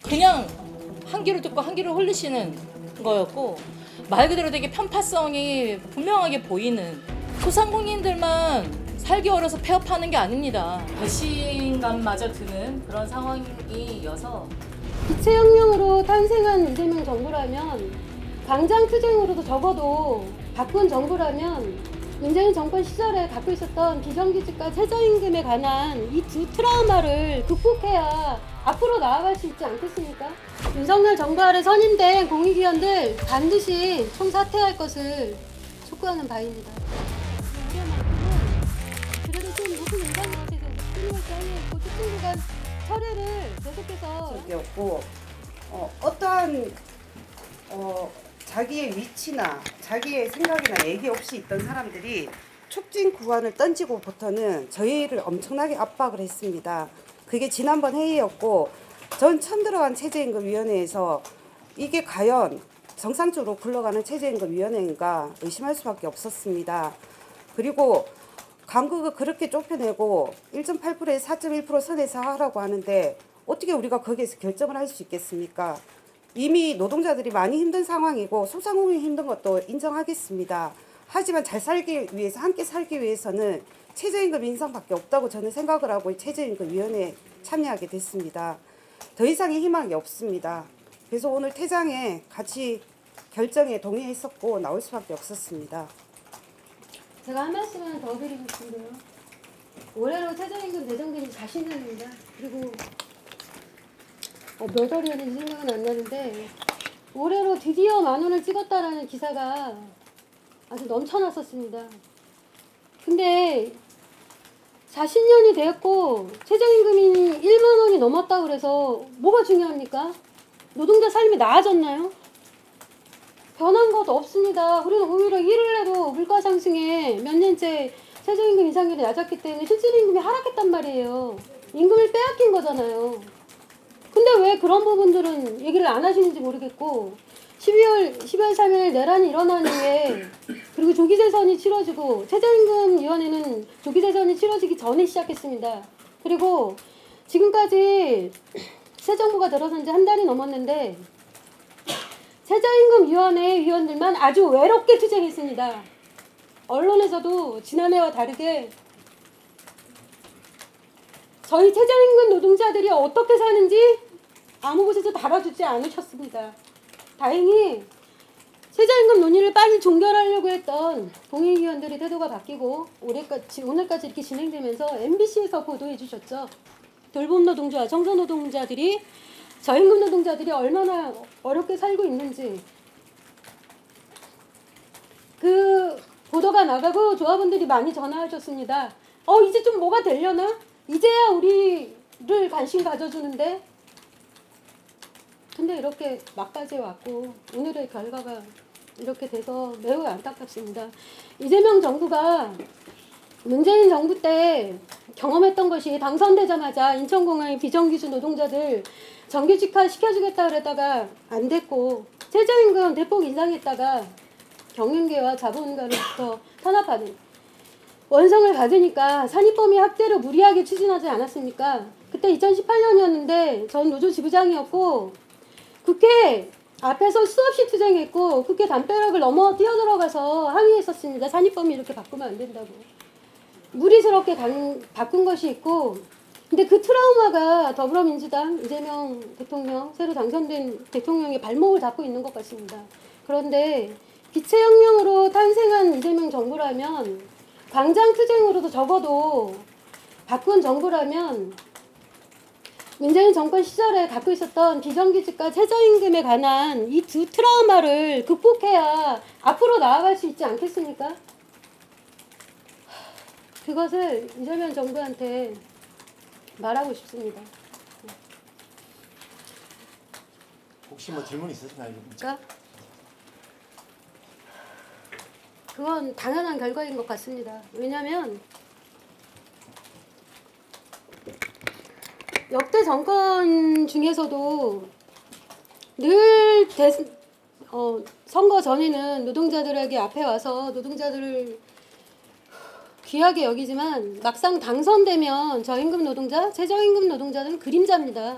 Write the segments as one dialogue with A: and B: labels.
A: 그냥 한 귀로 듣고 한 귀로 흘리시는 거였고, 말 그대로 되게 편파성이 분명하게 보이는, 소상공인들만 살기 어려서 폐업하는 게 아닙니다. 배신감마저 드는 그런 상황이어서.
B: 기체혁명으로 탄생한 이재명 정부라면, 광장투쟁으로도 적어도 바꾼 정부라면 문재인 정권 시절에 갖고 있었던 비정규직과 최저임금에 관한 이 두 트라우마를 극복해야 앞으로 나아갈 수 있지 않겠습니까? 윤석열 정부 아래 선임된 공익위원들 반드시 총사퇴할 것을 촉구하는 바입니다. 그래도 좀 무슨 인간관계에서 끊임없이 항의했고 특징구간 철회를 계속해서
C: 없고 어떠한 자기의 위치나 자기의 생각이나 얘기 없이 있던 사람들이 촉진 구간을 던지고부터는 저희를 엄청나게 압박을 했습니다. 그게 지난번 회의였고, 전 처음 들어간 최저임금위원회에서 이게 과연 정상적으로 굴러가는 최저임금위원회인가 의심할 수밖에 없었습니다. 그리고 간극을 그렇게 좁혀내고 1.8%에 4.1% 선에서 하라고 하는데 어떻게 우리가 거기에서 결정을 할 수 있겠습니까? 이미 노동자들이 많이 힘든 상황이고 소상공인이 힘든 것도 인정하겠습니다. 하지만 잘 살기 위해서, 함께 살기 위해서는 최저임금 인상밖에 없다고 저는 생각을 하고 최저임금위원회에 참여하게 됐습니다. 더 이상의 희망이 없습니다. 그래서 오늘 퇴장에 같이 결정에 동의했었고 나올 수밖에 없었습니다.
B: 제가 한 말씀만 더 드리고 싶은데요. 올해로 최저임금 제정된 지 40년입니다. 그리고 몇 월이었는지 생각은 안 나는데 올해로 드디어 10,000원을 찍었다라는 기사가 아주 넘쳐났었습니다. 근데 40년이 되었고 최저임금이 10,000원이 넘었다고 그래서 뭐가 중요합니까? 노동자 삶이 나아졌나요? 변한 것 없습니다. 우리는 오히려 일을 해도 물가 상승에 몇 년째 최저임금 인상률이 낮았기 때문에 실질임금이 하락했단 말이에요. 임금을 빼앗긴 거잖아요. 근데 왜 그런 부분들은 얘기를 안 하시는지 모르겠고 12월 3일 내란이 일어난 이후에 그리고 조기재선이 치러지고 최저임금위원회는 조기재선이 치러지기 전에 시작했습니다. 그리고 지금까지 새 정부가 들어선 지 한 달이 넘었는데 최저임금위원회 위원들만 아주 외롭게 투쟁했습니다. 언론에서도 지난해와 다르게 저희 최저임금 노동자들이 어떻게 사는지 아무 곳에서 다뤄주지 않으셨습니다. 다행히 최저임금 논의를 빨리 종결하려고 했던 공익위원들의 태도가 바뀌고 오늘까지 이렇게 진행되면서 MBC에서 보도해 주셨죠. 돌봄 노동자와 청소 노동자들이 저임금 노동자들이 얼마나 어렵게 살고 있는지 그 보도가 나가고 조합원들이 많이 전화하셨습니다. 이제 좀 뭐가 되려나? 이제야 우리를 관심 가져주는데. 근데 이렇게 막바지에 왔고 오늘의 결과가 이렇게 돼서 매우 안타깝습니다. 이재명 정부가 문재인 정부 때 경험했던 것이 당선되자마자 인천공항의 비정규직 노동자들 정규직화 시켜주겠다 그랬다가 안 됐고 최저임금 대폭 인상했다가 경영계와 자본가로부터 탄압하는 원성을 받으니까 산입범위 확대를 무리하게 추진하지 않았습니까? 그때 2018년이었는데 전 노조 지부장이었고 국회 앞에서 수없이 투쟁했고 국회 담벼락을 넘어 뛰어들어가서 항의했었습니다. 산입범위 이렇게 바꾸면 안 된다고. 무리스럽게 바꾼 것이 있고 근데 그 트라우마가 더불어민주당 이재명 대통령 새로 당선된 대통령의 발목을 잡고 있는 것 같습니다. 그런데 기체혁명으로 탄생한 이재명 정부라면 광장투쟁으로도 적어도 바꾼 정부라면 문재인 정권 시절에 갖고 있었던 비정규직과 최저임금에 관한 이 두 트라우마를 극복해야 앞으로 나아갈 수 있지 않겠습니까? 그것을 이재명 정부한테 말하고 싶습니다.
D: 혹시 뭐 질문 있으신가요?
B: 그건 당연한 결과인 것 같습니다. 왜냐하면 역대 정권 중에서도 늘 선거 전에는 노동자들에게 앞에 와서 노동자들을 귀하게 여기지만 막상 당선되면 저임금 노동자, 최저임금 노동자들은 그림자입니다.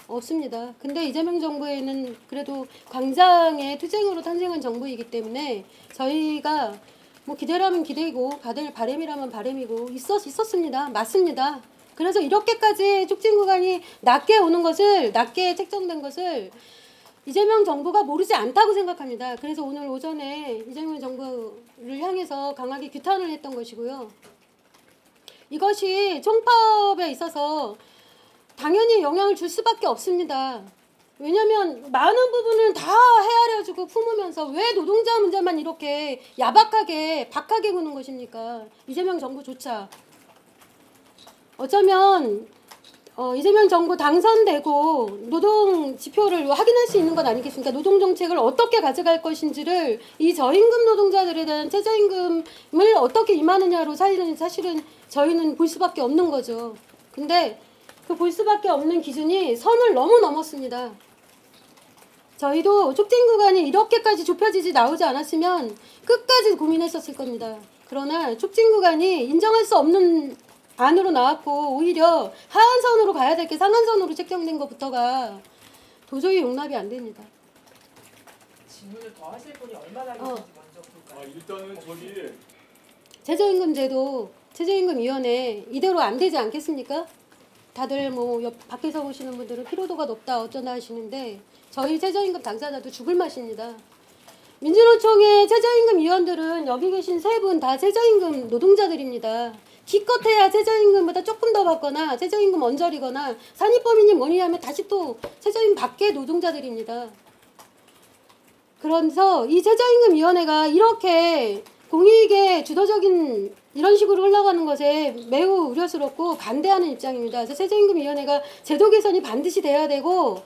B: 없습니다. 근데 이재명 정부에는 그래도 광장의 투쟁으로 탄생한 정부이기 때문에 저희가 뭐 기대라면 기대이고 받을 바람이라면 바람이고 있었습니다. 맞습니다. 그래서 이렇게까지 촉진 구간이 낮게 오는 것을, 낮게 책정된 것을 이재명 정부가 모르지 않다고 생각합니다. 그래서 오늘 오전에 이재명 정부를 향해서 강하게 규탄을 했던 것이고요. 이것이 총파업에 있어서 당연히 영향을 줄 수밖에 없습니다. 왜냐하면 많은 부분을 다 헤아려주고 품으면서 왜 노동자 문제만 이렇게 야박하게 박하게 구는 것입니까? 이재명 정부조차. 어쩌면 이재명 정부 당선되고 노동 지표를 확인할 수 있는 것 아니겠습니까? 노동 정책을 어떻게 가져갈 것인지를 이 저임금 노동자들에 대한 최저임금을 어떻게 임하느냐로 사실은 저희는 볼 수밖에 없는 거죠. 근데 그 볼 수밖에 없는 기준이 선을 너무 넘었습니다. 저희도 촉진 구간이 이렇게까지 좁혀지지 나오지 않았으면 끝까지 고민했었을 겁니다. 그러나 촉진 구간이 인정할 수 없는 안으로 나왔고 오히려 하한선으로 가야 될 게 상한선으로 책정된 것부터가 도저히 용납이 안 됩니다.
E: 질문을 더 하실 분이 얼마나 계신지 먼저 볼까요?
F: 일단은 저기
B: 최저임금제도 최저임금위원회 이대로 안 되지 않겠습니까? 다들 뭐 밖에서 보시는 분들은 피로도가 높다 어쩌나 하시는데 저희 최저임금 당사자도 죽을 맛입니다. 민주노총의 최저임금위원들은 여기 계신 세 분 다 최저임금 노동자들입니다. 기껏해야 최저임금보다 조금 더 받거나 최저임금 언저리거나 산입범인이 뭐니 하면 다시 또 최저임금 밖의 노동자들입니다. 그래서 이 최저임금위원회가 이렇게 공익에 주도적인 이런 식으로 흘러가는 것에 매우 우려스럽고 반대하는 입장입니다. 그래서 최저임금위원회가 제도 개선이 반드시 돼야 되고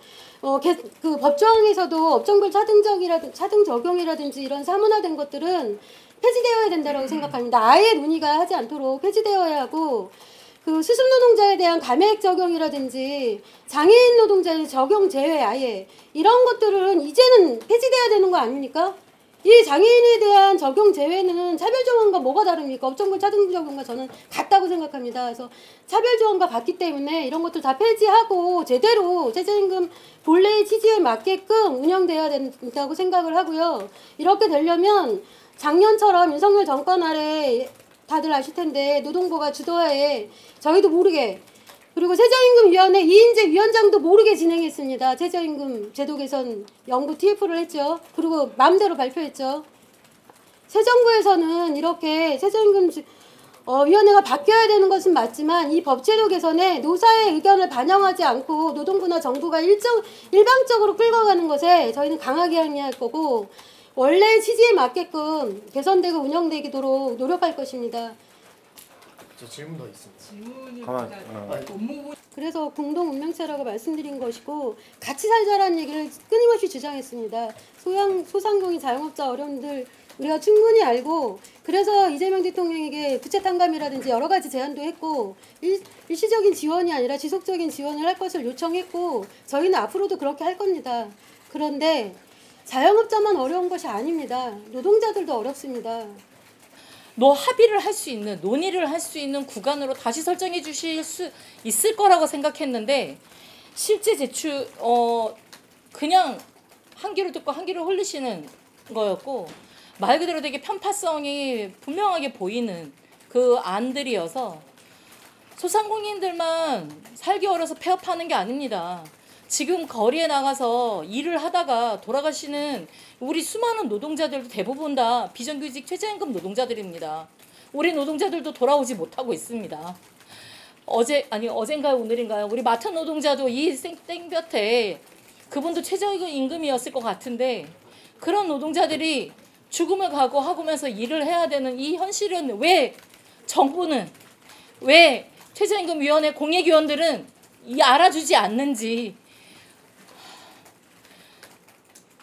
B: 그 법조항에서도 업종별 차등 적용이라든지 이런 사문화된 것들은 폐지되어야 된다고 생각합니다. 아예 논의가 하지 않도록 폐지되어야 하고 그 수습 노동자에 대한 감액 적용이라든지 장애인 노동자의 적용 제외 아예 이런 것들은 이제는 폐지돼야 되는 거 아닙니까? 이 장애인에 대한 적용 제외는 차별 조항과 뭐가 다릅니까? 업종별 차등 적용과 저는 같다고 생각합니다. 그래서 차별 조항과 같기 때문에 이런 것들 다 폐지하고 제대로 최저임금 본래의 취지에 맞게끔 운영돼야 된다고 생각을 하고요. 이렇게 되려면 작년처럼 윤석열 정권 아래 다들 아실 텐데 노동부가 주도하에 저희도 모르게 그리고 최저임금위원회 이인재 위원장도 모르게 진행했습니다. 최저임금 제도 개선 연구 TF를 했죠. 그리고 마음대로 발표했죠. 새 정부에서는 이렇게 최저임금 위원회가 바뀌어야 되는 것은 맞지만 이 법제도 개선에 노사의 의견을 반영하지 않고 노동부나 정부가 일방적으로 끌고 가는 것에 저희는 강하게 항의할 거고 원래 취지에 맞게끔 개선되고 운영되도록 노력할 것입니다.
D: 저 질문 더 있습니다.
E: 질문이
D: 가만.
E: 법무부
B: 그래서 공동 운명체라고 말씀드린 것이고 같이 살자라는 얘기를 끊임없이 주장했습니다. 소상공인 자영업자 어려움들 우리가 충분히 알고 그래서 이재명 대통령에게 부채 탕감이라든지 여러 가지 제안도 했고 일시적인 지원이 아니라 지속적인 지원을 할 것을 요청했고 저희는 앞으로도 그렇게 할 겁니다. 그런데 자영업자만 어려운 것이 아닙니다. 노동자들도 어렵습니다.
A: 합의를 할 수 있는 논의를 할 수 있는 구간으로 다시 설정해 주실 수 있을 거라고 생각했는데 실제 그냥 한 귀로 듣고 한 귀로 흘리시는 거였고 말 그대로 되게 편파성이 분명하게 보이는 그 안들이어서 소상공인들만 살기 어려서 폐업하는 게 아닙니다. 지금 거리에 나가서 일을 하다가 돌아가시는 우리 수많은 노동자들도 대부분 다 비정규직 최저임금 노동자들입니다. 우리 노동자들도 돌아오지 못하고 있습니다. 어젠가요 오늘인가요? 우리 마트 노동자도 이 땡볕에 그분도 최저임금이었을 것 같은데 그런 노동자들이 죽음을 각오하면서 일을 해야 되는 이 현실은 왜 정부는 왜 최저임금위원회 공익위원들은 알아주지 않는지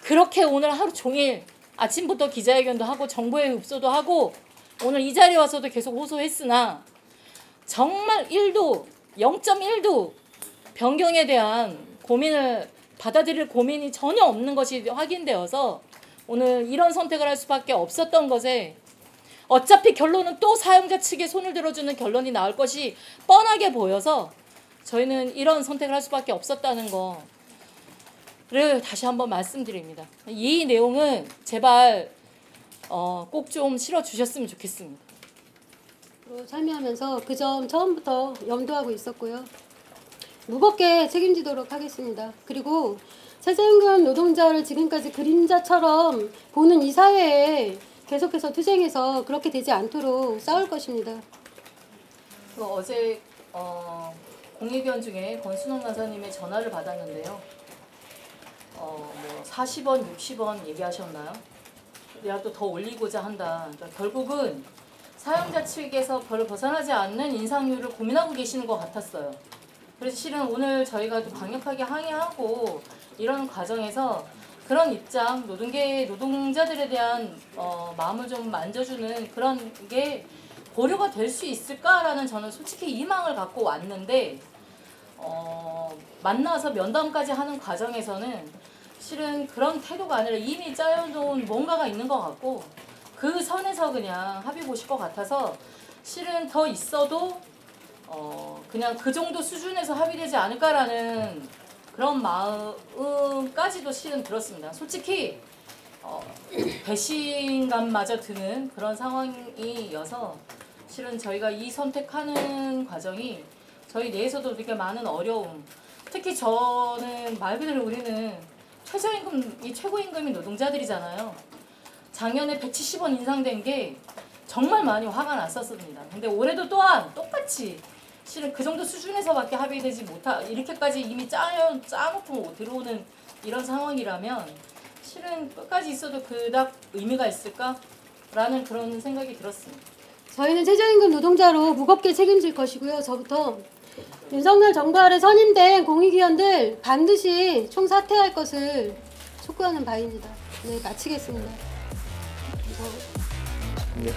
A: 그렇게 오늘 하루 종일 아침부터 기자회견도 하고 정부에 읍소도 하고 오늘 이 자리에 와서도 계속 호소했으나 정말 0.1도 변경에 대한 고민을 받아들일 고민이 전혀 없는 것이 확인되어서 오늘 이런 선택을 할 수밖에 없었던 것에 어차피 결론은 또 사용자 측에 손을 들어주는 결론이 나올 것이 뻔하게 보여서 저희는 이런 선택을 할 수밖에 없었다는 거를 다시 한번 말씀드립니다. 이 내용은 제발 꼭 좀 실어주셨으면 좋겠습니다.
B: 참여하면서 그 점 처음부터 염두하고 있었고요. 무겁게 책임지도록 하겠습니다. 그리고 최저임금 노동자를 지금까지 그림자처럼 보는 이 사회에 계속해서 투쟁해서 그렇게 되지 않도록 싸울 것입니다.
A: 어제 공익위원 중에 권순옥 나사님의 전화를 받았는데요. 뭐 40원, 60원 얘기하셨나요? 내가 또 더 올리고자 한다. 그러니까 결국은 사용자 측에서 별로 벗어나지 않는 인상률을 고민하고 계시는 것 같았어요. 그래서 실은 오늘 저희가 또 강력하게 항의하고 이런 과정에서 그런 입장, 노동자들에 대한 마음을 좀 만져주는 그런 게 고려가 될 수 있을까라는 저는 솔직히 희망을 갖고 왔는데 만나서 면담까지 하는 과정에서는 실은 그런 태도가 아니라 이미 짜여놓은 뭔가가 있는 것 같고 그 선에서 그냥 합의 보실 것 같아서 실은 더 있어도 그냥 그 정도 수준에서 합의되지 않을까라는 그런 마음까지도 실은 들었습니다. 솔직히 배신감마저 드는 그런 상황이어서 실은 저희가 이 선택하는 과정이 저희 내에서도 되게 많은 어려움, 특히 저는 말 그대로 우리는 최고임금이 노동자들이잖아요. 작년에 170원 인상된 게 정말 많이 화가 났었습니다. 근데 올해도 또한 똑같이 실은 그 정도 수준에서밖에 합의되지 이렇게까지 이미 짜놓고 들어오는 이런 상황이라면 실은 끝까지 있어도 그닥 의미가 있을까라는 그런 생각이 들었습니다.
B: 저희는 최저임금 노동자로 무겁게 책임질 것이고요. 저부터 윤석열 정부 아래 선임된 공익위원들 반드시 총사퇴할 것을 촉구하는 바입니다. 네, 마치겠습니다.
D: 네.